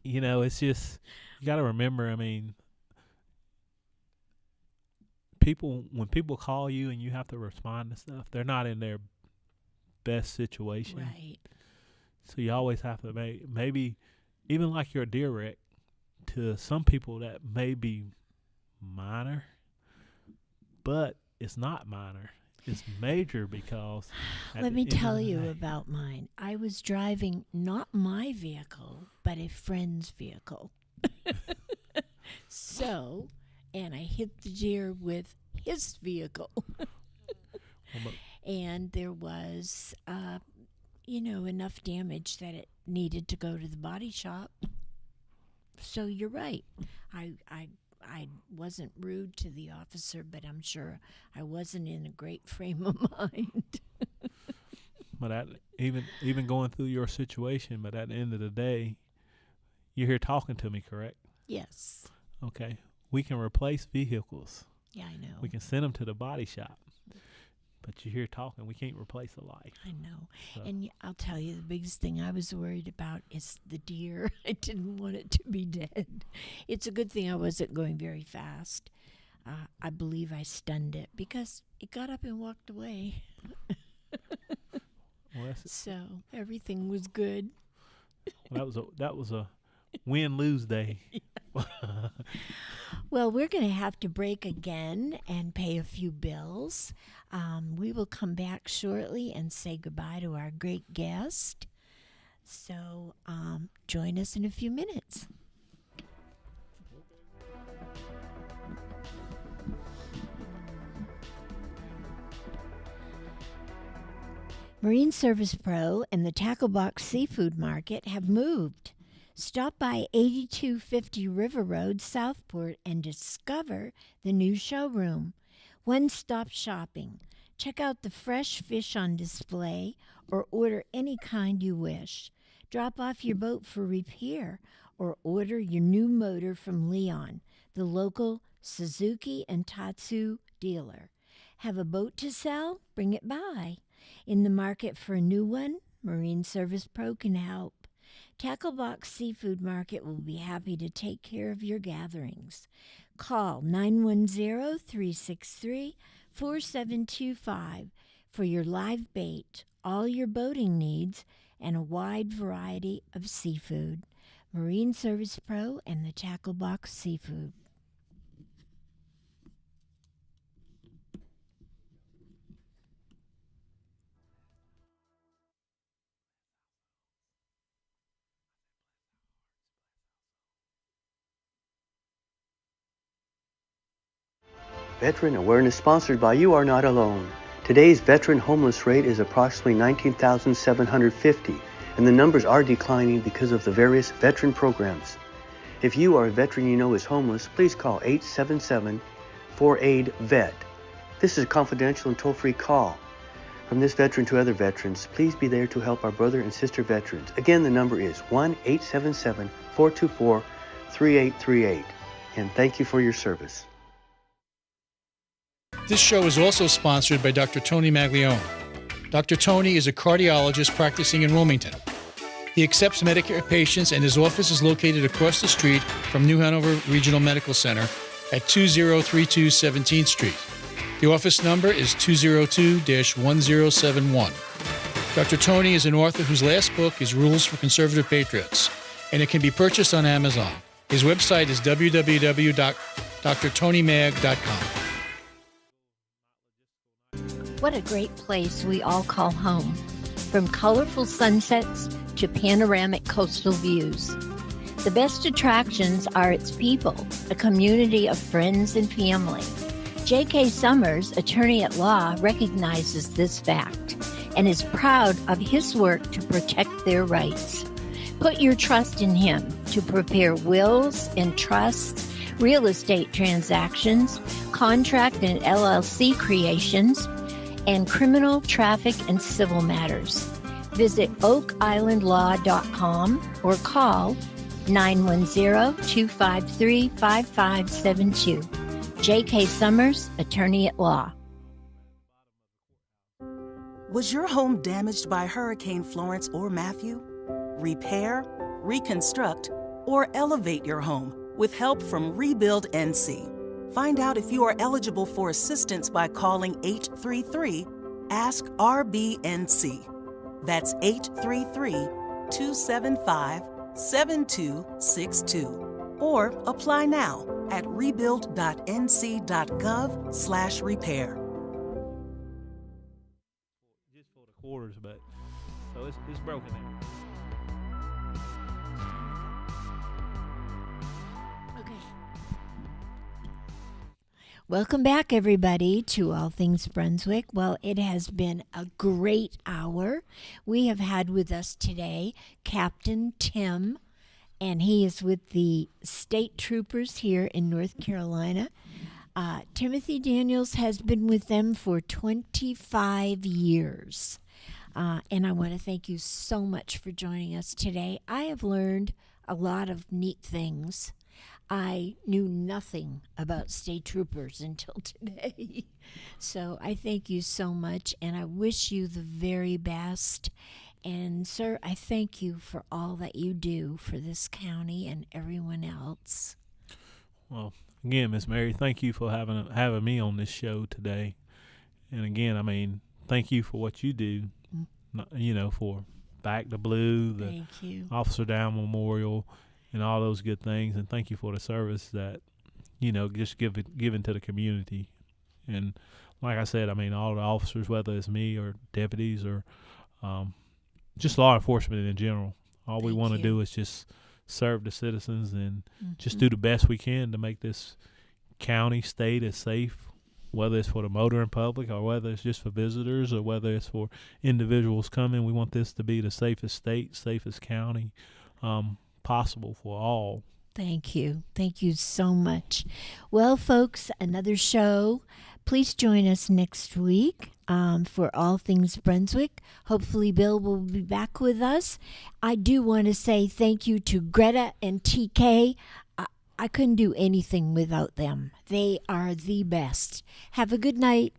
It's just, you got to remember, I mean, when people call you and you have to respond to stuff, they're not in their best situation. Right. So you always have to maybe even like your deer wreck, to some people that may be minor, but it's not minor. It's major, because Let me tell you about mine. I was driving not my vehicle, but a friend's vehicle. And I hit the deer with his vehicle. And there was, enough damage that it needed to go to the body shop. So you're right. I wasn't rude to the officer, but I'm sure I wasn't in a great frame of mind. But even going through your situation, but at the end of the day, you're here talking to me, correct? Yes. Okay. We can replace vehicles. Yeah, I know. We can send them to the body shop. But you're here talking. We can't replace a life. I know. So. And I'll tell you, the biggest thing I was worried about is the deer. I didn't want it to be dead. It's a good thing I wasn't going very fast. I believe I stunned it because it got up and walked away. Well, so everything was good. Well, that was a win-lose day. Well, we're going to have to break again and pay a few bills. We will come back shortly and say goodbye to our great guest. So join us in a few minutes. Marine Service Pro and the Tackle Box Seafood Market have moved. Stop by 8250 River Road, Southport, and discover the new showroom. One-stop shopping. Check out the fresh fish on display or order any kind you wish. Drop off your boat for repair or order your new motor from Leon, the local Suzuki and Tatsu dealer. Have a boat to sell? Bring it by. In the market for a new one? Marine Service Pro can help. Tackle Box Seafood Market will be happy to take care of your gatherings. Call 910-363-4725 for your live bait, all your boating needs, and a wide variety of seafood. Marine Service Pro and the Tackle Box Seafood. Veteran Awareness sponsored by You Are Not Alone. Today's veteran homeless rate is approximately 19,750, and the numbers are declining because of the various veteran programs. If you are a veteran you know is homeless, please call 877-4AID-VET. This is a confidential and toll-free call. From this veteran to other veterans, please be there to help our brother and sister veterans. Again, the number is 1-877-424-3838. And thank you for your service. This show is also sponsored by Dr. Tony Maglione. Dr. Tony is a cardiologist practicing in Wilmington. He accepts Medicare patients, and his office is located across the street from New Hanover Regional Medical Center at 2032 17th Street. The office number is 202-1071. Dr. Tony is an author whose last book is Rules for Conservative Patriots, and it can be purchased on Amazon. His website is www.drtonymag.com. What a great place we all call home. From colorful sunsets to panoramic coastal views. The best attractions are its people, a community of friends and family. J.K. Summers, attorney at law, recognizes this fact and is proud of his work to protect their rights. Put your trust in him to prepare wills and trusts, real estate transactions, contract and LLC creations, and criminal, traffic, and civil matters. Visit oakislandlaw.com or call 910-253-5572. J.K. Summers, attorney at law. Was your home damaged by Hurricane Florence or Matthew? Repair, reconstruct, or elevate your home with help from Rebuild NC. Find out if you are eligible for assistance by calling 833-ASK-RBNC. That's 833-275-7262. Or apply now at rebuild.nc.gov/repair. Just for the quarters, but so it's broken now. Welcome back, everybody, to All Things Brunswick. Well, it has been a great hour. We have had with us today Captain Tim, and he is with the state troopers here in North Carolina. Timothy Daniels has been with them for 25 years. And I want to thank you so much for joining us today. I have learned a lot of neat things. I knew nothing about state troopers until today. So I thank you so much, and I wish you the very best. And, sir, I thank you for all that you do for this county and everyone else. Well, again, Miss Mary, thank you for having me on this show today. And again, I mean, thank you for what you do, for Back to Blue, the Thank you. Officer Down Memorial, and all those good things. And thank you for the service that, just given to the community. And like I said, I mean, all the officers, whether it's me or deputies or just law enforcement in general, all we want to do is just serve the citizens and just do the best we can to make this county, state as safe, whether it's for the motoring public or whether it's just for visitors or whether it's for individuals coming. We want this to be the safest state, safest county possible for all. Thank you. Thank you so much. Well, folks, another show. Please join us next week for All Things Brunswick. Hopefully, Bill will be back with us. I do want to say thank you to Greta and TK. I couldn't do anything without them. They are the best. Have a good night.